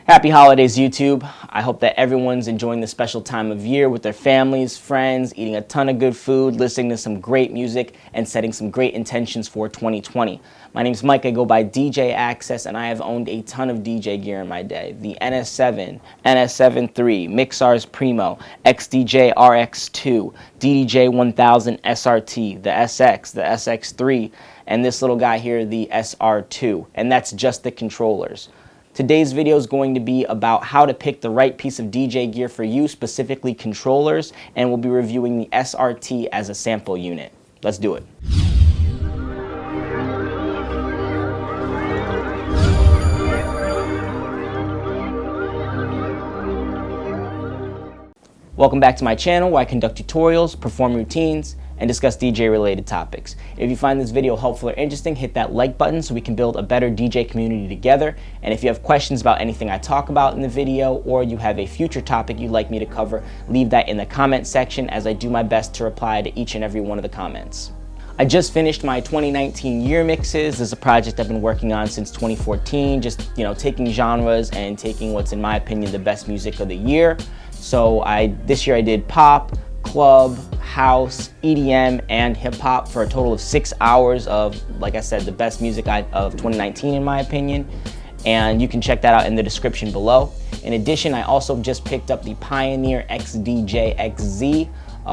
Happy holidays, YouTube. I hope that everyone's enjoying this special time of year with their families, friends, eating a ton of good food, listening to some great music, and setting some great intentions for 2020. My name's Mike. I go by DJ Access, and I have owned a ton of DJ gear in my day. The NS7, NS7 III, Mixar's Primo, XDJ RX2, DDJ 1000 SRT, the SX, the SX3, and this little guy here, the SR2. And that's just the controllers. Today's video is going to be about how to pick the right piece of DJ gear for you, specifically controllers, and we'll be reviewing the SRT as a sample unit. Let's do it. Welcome back to my channel where I conduct tutorials, perform routines, and discuss DJ related topics. If you find this video helpful or interesting, hit that like button so we can build a better DJ community together. And if you have questions about anything I talk about in the video, or you have a future topic you'd like me to cover, leave that in the comment section as I do my best to reply to each and every one of the comments. I just finished my 2019 year mixes. This is a project I've been working on since 2014, just taking genres and taking what's in my opinion the best music of the year. So this year I did pop, club, house, EDM, and hip hop for a total of 6 hours of, like I said, the best music of 2019 in my opinion. And you can check that out in the description below. In addition, I also just picked up the Pioneer DDJ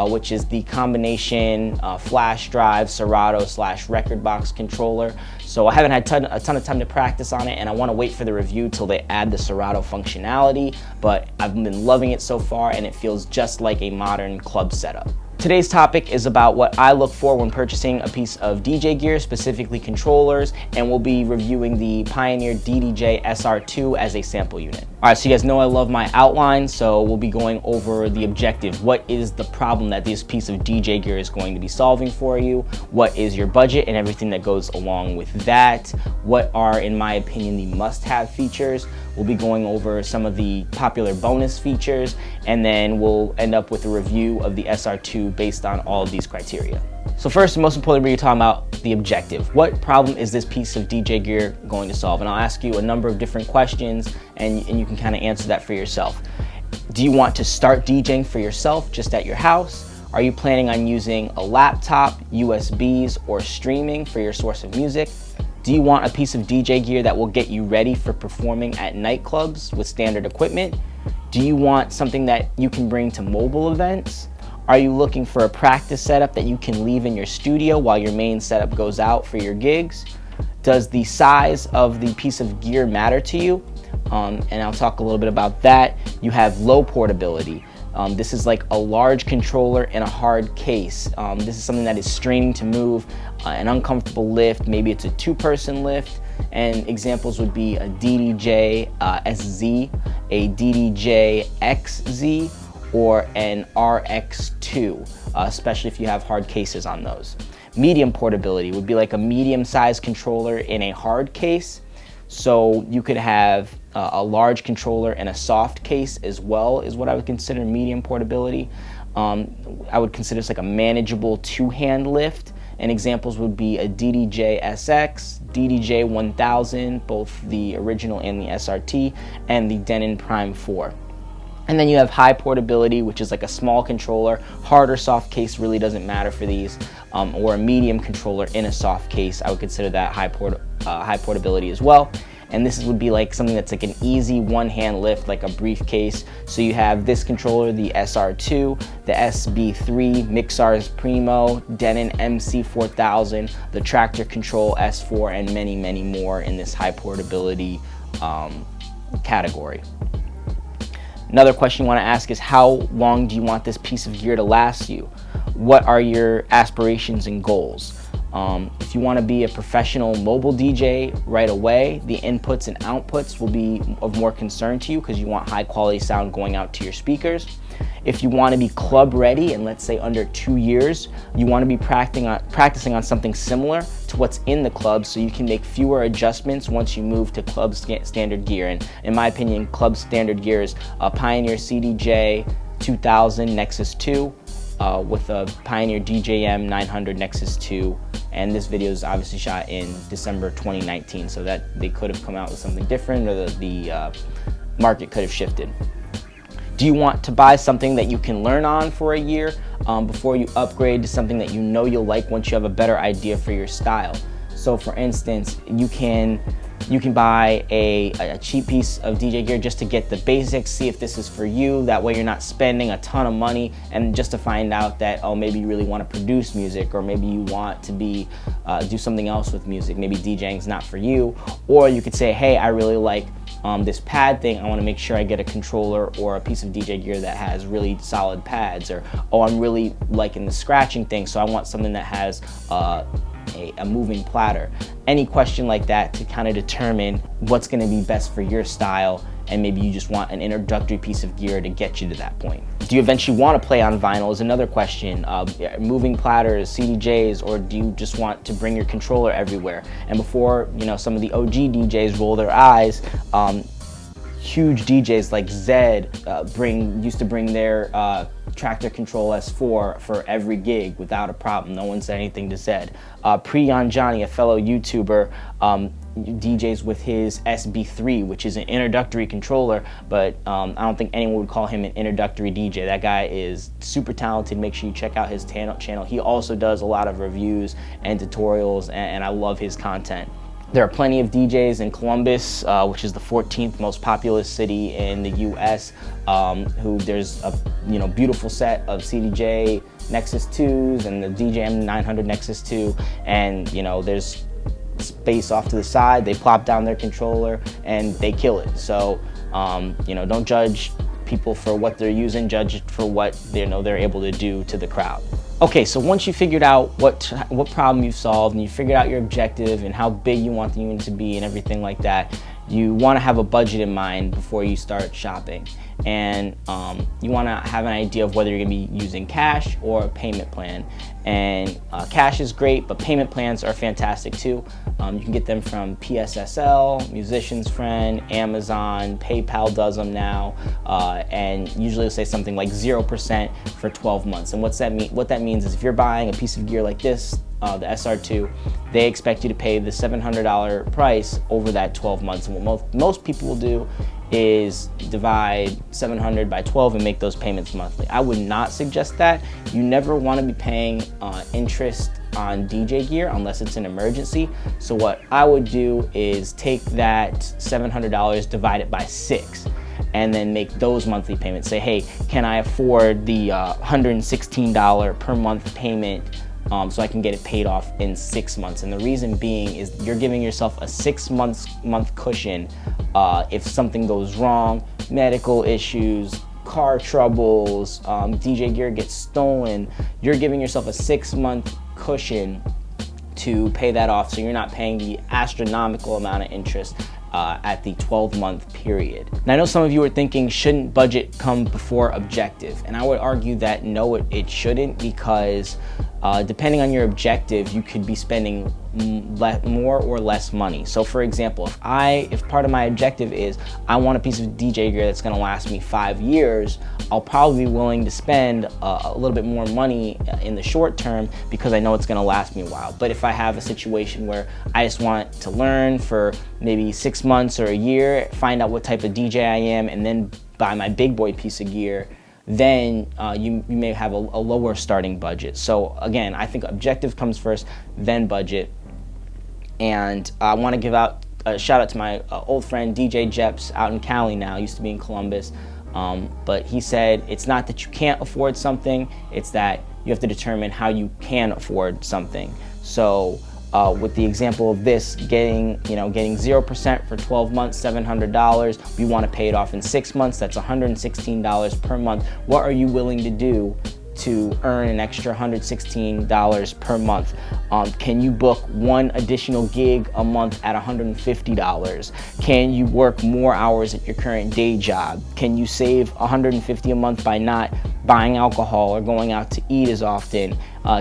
which is the combination flash drive Serato / record box controller. So I haven't had a ton of time to practice on it, and I want to wait for the review till they add the Serato functionality, but I've been loving it so far and it feels just like a modern club setup. Today's topic is about what I look for when purchasing a piece of DJ gear, specifically controllers, and we'll be reviewing the Pioneer DDJ SR2 as a sample unit. Alright, so you guys know I love my outline, so we'll be going over the objective. What is the problem that this piece of DJ gear is going to be solving for you? What is your budget and everything that goes along with that? What are, in my opinion, the must-have features? We'll be going over some of the popular bonus features, and then we'll end up with a review of the SR2 based on all of these criteria. So first and most importantly, we're talking about the objective. What problem is this piece of DJ gear going to solve? And I'll ask you a number of different questions, and you can kind of answer that for yourself. Do you want to start DJing for yourself just at your house? Are you planning on using a laptop, USBs, or streaming for your source of music? Do you want a piece of DJ gear that will get you ready for performing at nightclubs with standard equipment? Do you want something that you can bring to mobile events? Are you looking for a practice setup that you can leave in your studio while your main setup goes out for your gigs? Does the size of the piece of gear matter to you? And I'll talk a little bit about that. You have low portability. This is like a large controller in a hard case. This is something that is straining to move, an uncomfortable lift. Maybe it's a two-person lift. And examples would be a DDJ SZ, a DDJ XZ, or an RX2, especially if you have hard cases on those. Medium portability would be like a medium-sized controller in a hard case. So you could have a large controller in a soft case as well, is what I would consider medium portability. I would consider this like a manageable two-hand lift, and examples would be a DDJ SX, DDJ 1000, both the original and the SRT, and the Denon Prime 4. And then you have high portability, which is like a small controller. Hard or soft case really doesn't matter for these, or a medium controller in a soft case. I would consider that high portability as well. And this would be like something that's like an easy one-hand lift, like a briefcase. So you have this controller, the SR2, the SB3, Mixar's Primo, Denon MC4000, the Tractor Control S4, and many, many more in this high portability category. Another question you want to ask is, how long do you want this piece of gear to last you? What are your aspirations and goals? If you want to be a professional mobile DJ right away, the inputs and outputs will be of more concern to you because you want high quality sound going out to your speakers. If you want to be club ready, and let's say under 2 years, you want to be practicing on something similar to what's in the club, so you can make fewer adjustments once you move to club standard gear. And in my opinion, club standard gear is a Pioneer CDJ 2000 Nexus 2 with a Pioneer DJM 900 Nexus 2, and this video is obviously shot in December 2019, so that they could have come out with something different, or the market could have shifted. Do you want to buy something that you can learn on for a year before you upgrade to something that you know you'll like once you have a better idea for your style? So for instance, you can buy a cheap piece of DJ gear just to get the basics, see if this is for you. That way you're not spending a ton of money and just to find out that, oh, maybe you really want to produce music, or maybe you want to do something else with music. Maybe DJing's not for you. Or you could say, hey, I really like this pad thing. I want to make sure I get a controller or a piece of DJ gear that has really solid pads. Or, oh, I'm really liking the scratching thing, so I want something that has a moving platter. Any question like that to kind of determine what's going to be best for your style, and maybe you just want an introductory piece of gear to get you to that point. Do you eventually want to play on vinyl is another question. Moving platters, CDJs, or do you just want to bring your controller everywhere? And before, you know, some of the OG DJs roll their eyes, huge DJs like Zed used to bring their Tractor Control S4 for every gig without a problem. No one said anything to Zed. Priyan Johnny, a fellow YouTuber, DJs with his SB3, which is an introductory controller, but I don't think anyone would call him an introductory DJ. That guy is super talented. Make sure you check out his channel. He also does a lot of reviews and tutorials, and I love his content. There are plenty of DJs in Columbus, which is the 14th most populous city in the U.S., who there's a beautiful set of CDJ Nexus 2s and the DJM 900 Nexus 2, and there's space off to the side. They plop down their controller and they kill it. So don't judge people for what they're using, judge it for what they're able to do to the crowd. Okay, so once you figured out what problem you've solved and you figured out your objective and how big you want the unit to be and everything like that, you want to have a budget in mind before you start shopping. And you want to have an idea of whether you're going to be using cash or a payment plan. And cash is great, but payment plans are fantastic too. You can get them from PSSL, Musician's Friend, Amazon, PayPal does them now, and usually it'll say something like 0% for 12 months. And what that means is if you're buying a piece of gear like this, the SR2, they expect you to pay the $700 price over that 12 months. And what most people will do is divide 700 by 12 and make those payments monthly. I would not suggest that. You never want to be paying interest on DJ gear unless it's an emergency. So what I would do is take that $700, divide it by 6, and then make those monthly payments. Say, hey, can I afford the $116 per month payment so I can get it paid off in 6 months? And the reason being is you're giving yourself a 6 month cushion if something goes wrong, medical issues, car troubles, DJ gear gets stolen. You're giving yourself a 6 month cushion to pay that off, so you're not paying the astronomical amount of interest at the 12-month period. Now I know some of you are thinking, shouldn't budget come before objective? And I would argue that no, it shouldn't, because depending on your objective, you could be spending more or less money. So for example, if part of my objective is I want a piece of DJ gear that's going to last me 5 years, I'll probably be willing to spend a little bit more money in the short term because I know it's going to last me a while. But if I have a situation where I just want to learn for maybe 6 months or a year, find out what type of DJ I am, and then buy my big boy piece of gear, then you may have a lower starting budget. So again, I think objective comes first, then budget. And I want to give out a shout out to my old friend DJ Jeps out in Cali now, used to be in Columbus, but he said it's not that you can't afford something, it's that you have to determine how you can afford something. So with the example of this, getting 0% for 12 months, $700, we want to pay it off in 6 months, that's $116 per month. What are you willing to do to earn an extra $116 per month? Can you book one additional gig a month at $150? Can you work more hours at your current day job? Can you save $150 a month by not buying alcohol or going out to eat as often?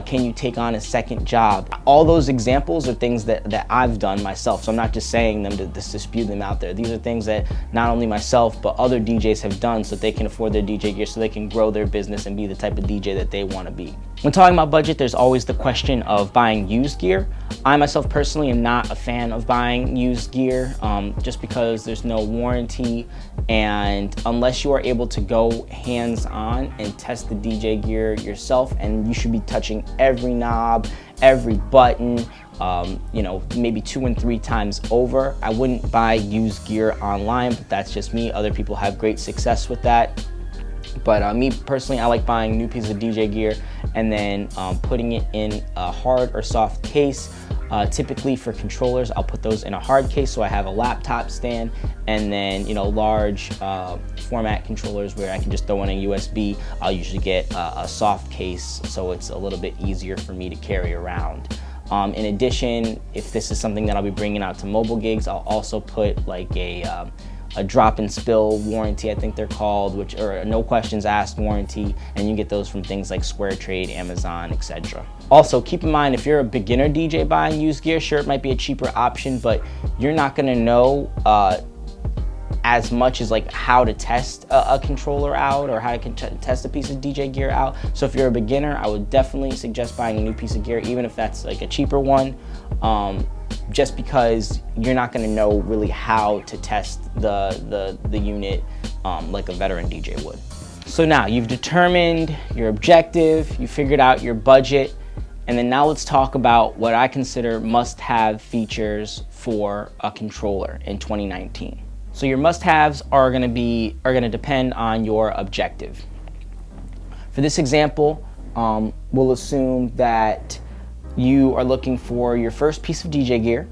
Can you take on a second job? All those examples are things that I've done myself, so I'm not just saying them to spew them out there. These are things that not only myself but other DJs have done so they can afford their DJ gear, so they can grow their business and be the type of DJ that they want to be. When talking about budget, there's always the question of buying used gear. I myself personally am not a fan of buying used gear, just because there's no warranty, and unless you are able to go hands-on and test the DJ gear yourself, and you should be touching every knob, every button, you know, maybe 2 and 3 times over. I wouldn't buy used gear online, but that's just me. Other people have great success with that. But me personally, I like buying new pieces of DJ gear and then putting it in a hard or soft case. Typically for controllers, I'll put those in a hard case, so I have a laptop stand, and then, you know, large format controllers where I can just throw in a USB, I'll usually get a soft case, so it's a little bit easier for me to carry around. In addition, if this is something that I'll be bringing out to mobile gigs, I'll also put like a drop and spill warranty, I think they're called, which or a no questions asked warranty, and you get those from things like Square Trade, Amazon, etc. Also, keep in mind, if you're a beginner DJ buying used gear, sure, it might be a cheaper option, but you're not gonna know as much as like how to test a controller out or how to test a piece of DJ gear out. So if you're a beginner, I would definitely suggest buying a new piece of gear, even if that's like a cheaper one. Just because you're not going to know really how to test the unit like a veteran DJ would. So now you've determined your objective, you figured out your budget, and then now let's talk about what I consider must-have features for a controller in 2019. So your must-haves are going to depend on your objective. For this example, we'll assume that you are looking for your first piece of DJ gear.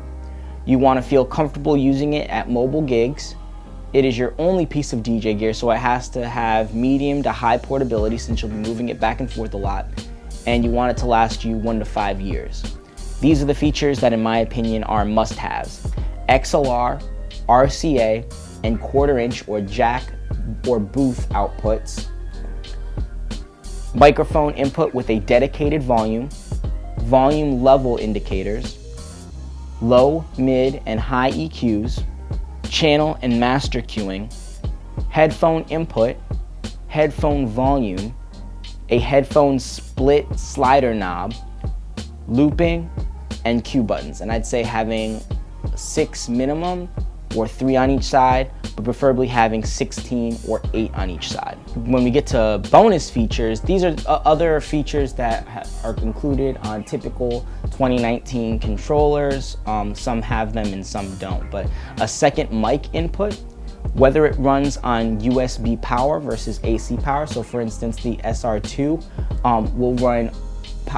You want to feel comfortable using it at mobile gigs. It is your only piece of DJ gear, so it has to have medium to high portability since you'll be moving it back and forth a lot. And you want it to last you 1 to 5 years. These are the features that, in my opinion, are must-haves: XLR, RCA, and 1/4 inch or jack or booth outputs. Microphone input with a dedicated volume. Volume level indicators, low, mid, and high EQs, channel and master queuing, headphone input, headphone volume, a headphone split slider knob, looping, and cue buttons. And I'd say having 6 minimum, or 3 on each side, but preferably having 16 or 8 on each side. When we get to bonus features, these are other features that are included on typical 2019 controllers. Some have them and some don't, but a second mic input, whether it runs on USB power versus AC power. So for instance, the SR2 will run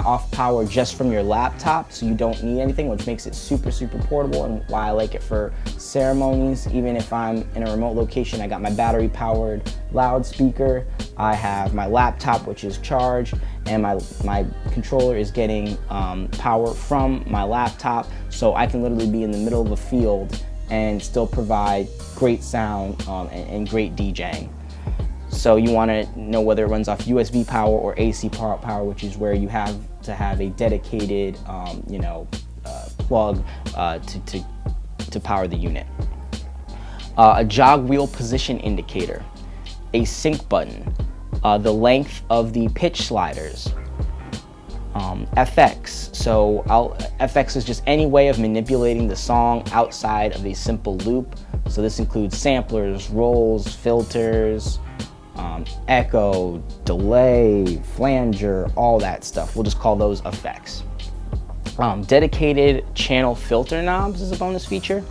off power just from your laptop, so you don't need anything, which makes it super portable, and why I like it for ceremonies. Even if I'm in a remote location, I got my battery powered loudspeaker, I have my laptop which is charged, and my controller is getting power from my laptop, so I can literally be in the middle of a field and still provide great sound and great DJing. So you want to know whether it runs off USB power or AC power, which is where you have to have a dedicated, plug to power the unit. A jog wheel position indicator, a sync button, the length of the pitch sliders, FX. So FX is just any way of manipulating the song outside of a simple loop. So this includes samplers, rolls, filters, echo, delay, flanger, all that stuff. We'll just call those effects. Dedicated channel filter knobs is a bonus feature.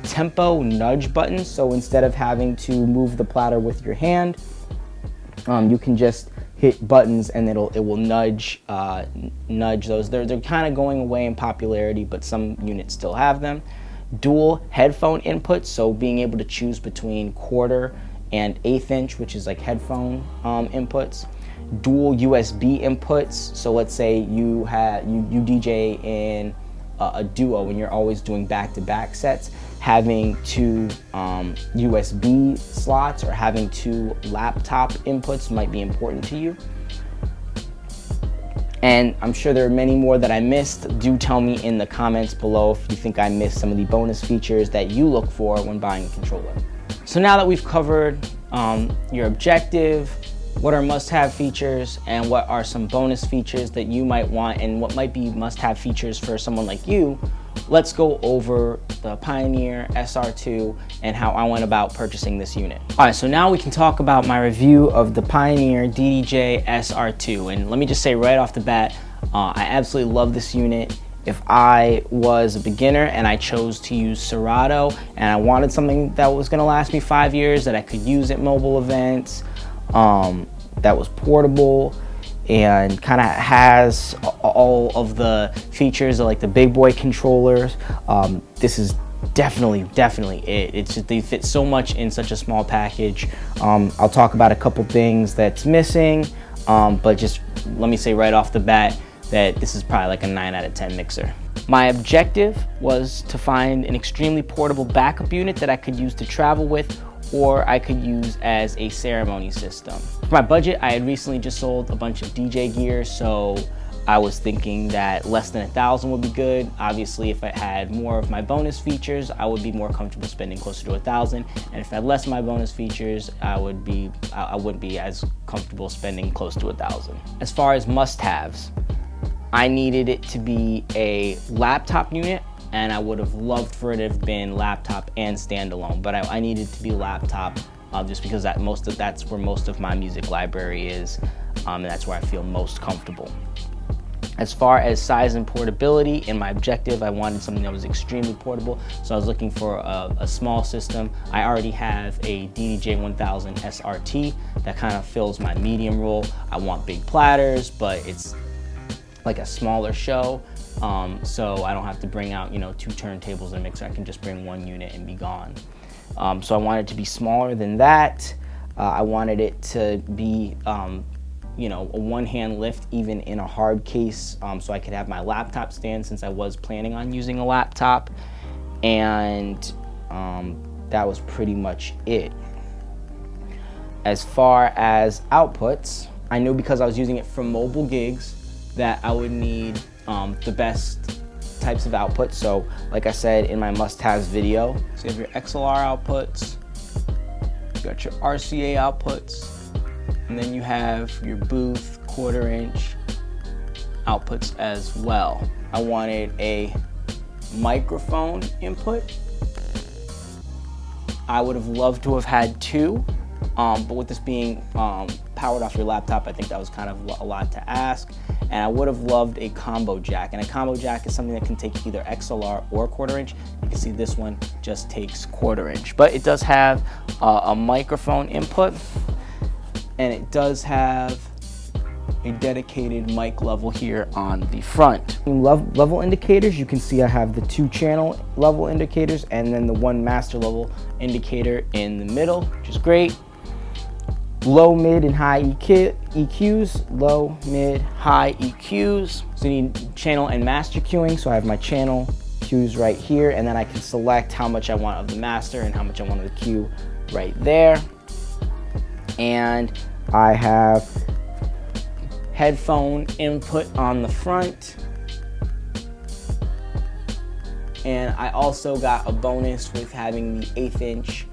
Tempo nudge buttons, so instead of having to move the platter with your hand, you can just hit buttons and it will nudge those. They're kind of going away in popularity, but some units still have them. Dual headphone inputs, so being able to choose between 1/4 and 1/8 inch, which is like headphone inputs. Dual USB inputs, so let's say you DJ in a duo and you're always doing back-to-back sets. having two USB slots or having two laptop inputs might be important to you. And I'm sure there are many more that I missed. Do tell me in the comments below if you think I missed some of the bonus features that you look for when buying a controller. So now that we've covered your objective, what are must-have features, and what are some bonus features that you might want, and what might be must-have features for someone like you, let's go over the Pioneer SR2 and how I went about purchasing this unit. All right, so now we can talk about my review of the Pioneer DDJ SR2. And let me just say right off the bat, I absolutely love this unit. If I was a beginner and I chose to use Serato and I wanted something that was gonna last me 5 years, that I could use at mobile events, that was portable and kind of has all of the features of like the big boy controllers, this is definitely it. It's just, they fit so much in such a small package. I'll talk about a couple things that's missing, but just let me say right off the bat that this is probably like a 9 out of 10 mixer. My objective was to find an extremely portable backup unit that I could use to travel with, or I could use as a ceremony system. For my budget, I had recently just sold a bunch of DJ gear, so I was thinking that less than $1,000 would be good. Obviously, if I had more of my bonus features, I would be more comfortable spending closer to $1,000. And if I had less of my bonus features, I wouldn't be as comfortable spending close to $1,000. As far as must-haves, I needed it to be a laptop unit, and I would have loved for it to have been laptop and standalone, but I needed it to be laptop just because that's where most of my music library is, and that's where I feel most comfortable. As far as size and portability, in my objective, I wanted something that was extremely portable, so I was looking for a small system. I already have a DDJ 1000 SRT that kind of fills my medium role. I want big platters, but it's like a smaller show, so I don't have to bring out, 2 turntables and a mixer. I can just bring 1 unit and be gone. So I wanted it to be smaller than that. I wanted it to be, a one-hand lift even in a hard case, so I could have my laptop stand since I was planning on using a laptop. And that was pretty much it. As far as outputs, I knew because I was using it for mobile gigs that I would need the best types of outputs. So like I said in my must-haves video, so you have your XLR outputs, you got your RCA outputs, and then you have your booth 1/4 inch outputs as well. I wanted a microphone input. I would have loved to have had 2, but with this being powered off your laptop, I think that was kind of a lot to ask. And I would have loved a combo jack. And a combo jack is something that can take either XLR or 1/4 inch. You can see this one just takes 1/4 inch. But it does have a microphone input, and it does have a dedicated mic level here on the front. In level indicators, you can see I have the 2 channel level indicators and then the 1 master level indicator in the middle, which is great. Low, mid, and high EQs, low, mid, high EQs. So you need channel and master queuing. So I have my channel cues right here, and then I can select how much I want of the master and how much I want of the cue right there. And I have headphone input on the front. And I also got a bonus with having the 1/8 inch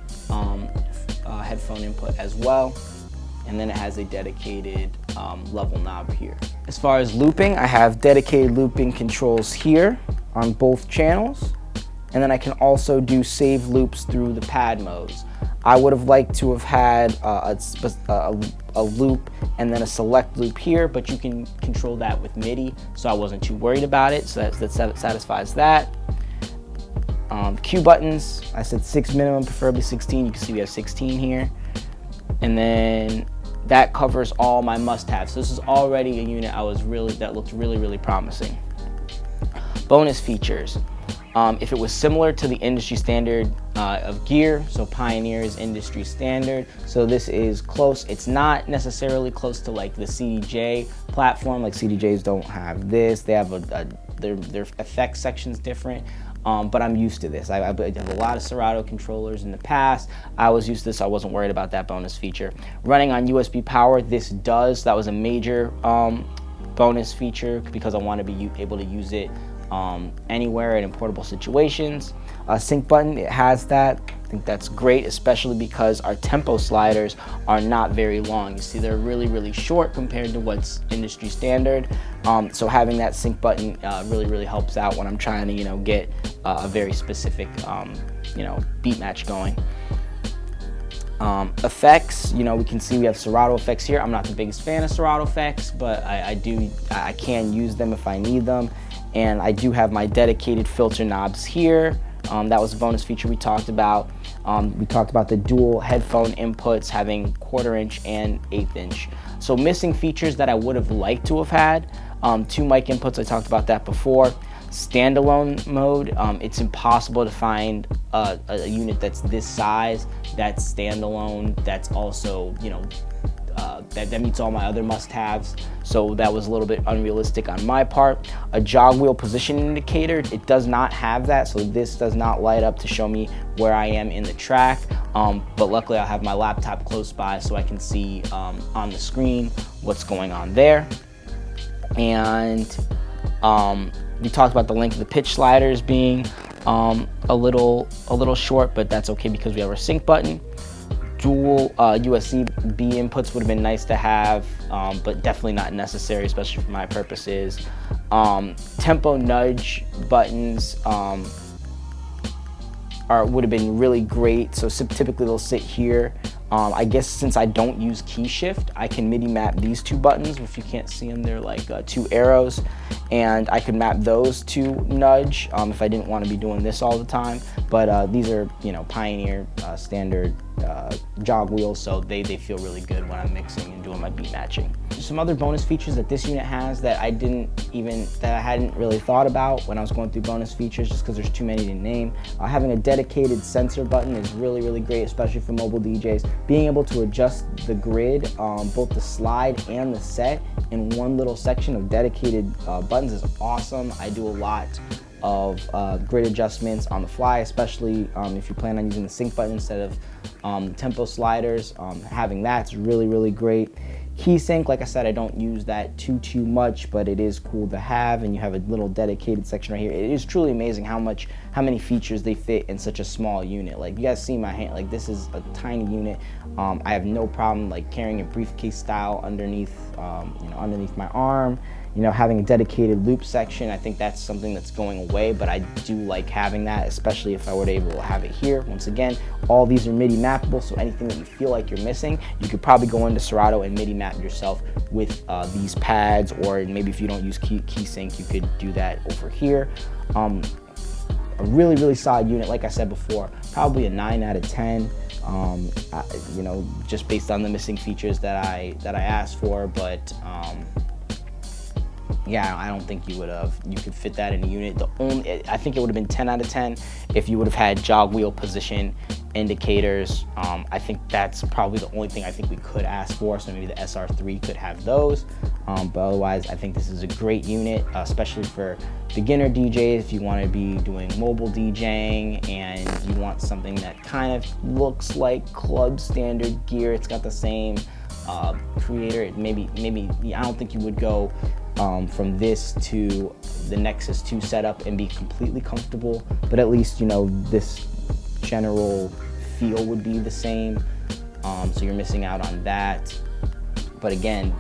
headphone input as well. And then it has a dedicated level knob here. As far as looping, I have dedicated looping controls here on both channels. And then I can also do save loops through the pad modes. I would have liked to have had a loop and then a select loop here, but you can control that with MIDI, so I wasn't too worried about it, so that satisfies that. Cue buttons, I said 6 minimum, preferably 16. You can see we have 16 here. And then that covers all my must-haves. So this is already a unit that looked really promising. Bonus features. If it was similar to the industry standard of gear, so Pioneer is industry standard, so this is close. It's not necessarily close to like the CDJ platform. Like CDJs don't have this. They have their effects section's different. but I'm used to this. I have a lot of Serato controllers in the past. I was used to this, so I wasn't worried about that bonus feature. Running on USB power, that was a major bonus feature because I want to be able to use it anywhere and in portable situations. Sync button, it has that. I think that's great, especially because our tempo sliders are not very long. You see, they're really, really short compared to what's industry standard. So having that sync button really helps out when I'm trying to, get a very specific, beat match going. Effects, we can see we have Serato effects here. I'm not the biggest fan of Serato effects, but I can use them if I need them. And I do have my dedicated filter knobs here. That was a bonus feature we talked about. We talked about the dual headphone inputs having 1/4 inch and 1/8 inch. So missing features that I would have liked to have had. 2 mic inputs, I talked about that before. Standalone mode, it's impossible to find a unit that's this size, that's standalone, that's also, that meets all my other must-haves. So that was a little bit unrealistic on my part. A jog wheel position indicator, it does not have that, so this does not light up to show me where I am in the track. But luckily I have my laptop close by so I can see on the screen what's going on there. And we talked about the length of the pitch sliders being a little short, but that's okay because we have our sync button. Dual USB inputs would have been nice to have, but definitely not necessary, especially for my purposes. Tempo nudge buttons would have been really great. So typically they'll sit here. I guess since I don't use key shift, I can MIDI map these 2 buttons. If you can't see them, they're like 2 arrows, and I could map those to nudge if I didn't want to be doing this all the time. But these are, Pioneer standard jog wheels, so they feel really good when I'm mixing and doing my beat matching. Some other bonus features that this unit has that I hadn't really thought about when I was going through bonus features, just because there's too many to name. Having a dedicated sensor button is really great, especially for mobile DJs. Being able to adjust the grid, both the slide and the set, in one little section of dedicated buttons is awesome. I do a lot of grid adjustments on the fly, especially if you plan on using the sync button instead of tempo sliders. Having that's really great. Key sync, like I said, I don't use that too much, but it is cool to have, and you have a little dedicated section right here. It is truly amazing how many features they fit in such a small unit. Like, you guys see my hand, like, this is a tiny unit. I have no problem like carrying a briefcase style underneath underneath my arm. Having a dedicated loop section, I think that's something that's going away, but I do like having that, especially if I were able to have it here. Once again, all these are MIDI mappable, so anything that you feel like you're missing, you could probably go into Serato and MIDI map yourself with these pads, or maybe if you don't use key sync, you could do that over here. A really solid unit, like I said before, probably a 9 out of 10. Just based on the missing features that I asked for, but yeah, I don't think you could fit that in a unit. I think it would have been 10 out of 10 if you would have had jog wheel position indicators. I think that's probably the only thing I think we could ask for, so maybe the SR3 could have those. But otherwise, I think this is a great unit, especially for beginner DJs. If you want to be doing mobile DJing and you want something that kind of looks like club standard gear, it's got the same creator. Maybe I don't think you would go from this to the Nexus 2 setup and be completely comfortable, but at least this general feel would be the same, so you're missing out on that. But again,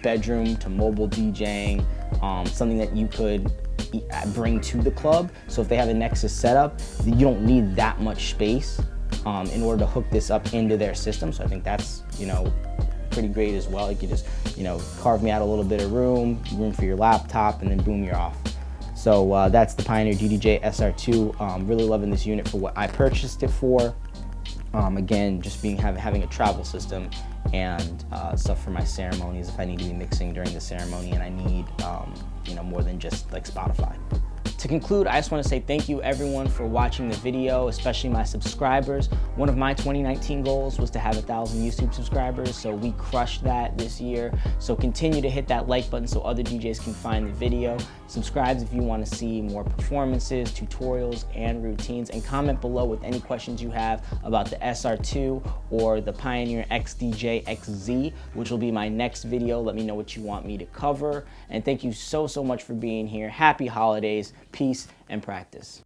bedroom to mobile DJing, something that you could bring to the club. So if they have a Nexus setup, you don't need that much space in order to hook this up into their system. So I think that's pretty great as well. You could just carve me out a little bit of room for your laptop, and then boom, you're off. So that's the Pioneer DDJ SR2. Really loving this unit for what I purchased it for. Again, just having a travel system and stuff for my ceremonies if I need to be mixing during the ceremony and I need more than just like Spotify. To conclude, I just want to say thank you everyone for watching the video, especially my subscribers. One of my 2019 goals was to have 1,000 YouTube subscribers, so we crushed that this year. So continue to hit that like button so other DJs can find the video. Subscribe if you want to see more performances, tutorials, and routines, and comment below with any questions you have about the SR2 or the Pioneer DJAXCSS, which will be my next video. Let me know what you want me to cover. And thank you so much for being here. Happy holidays, peace, and practice.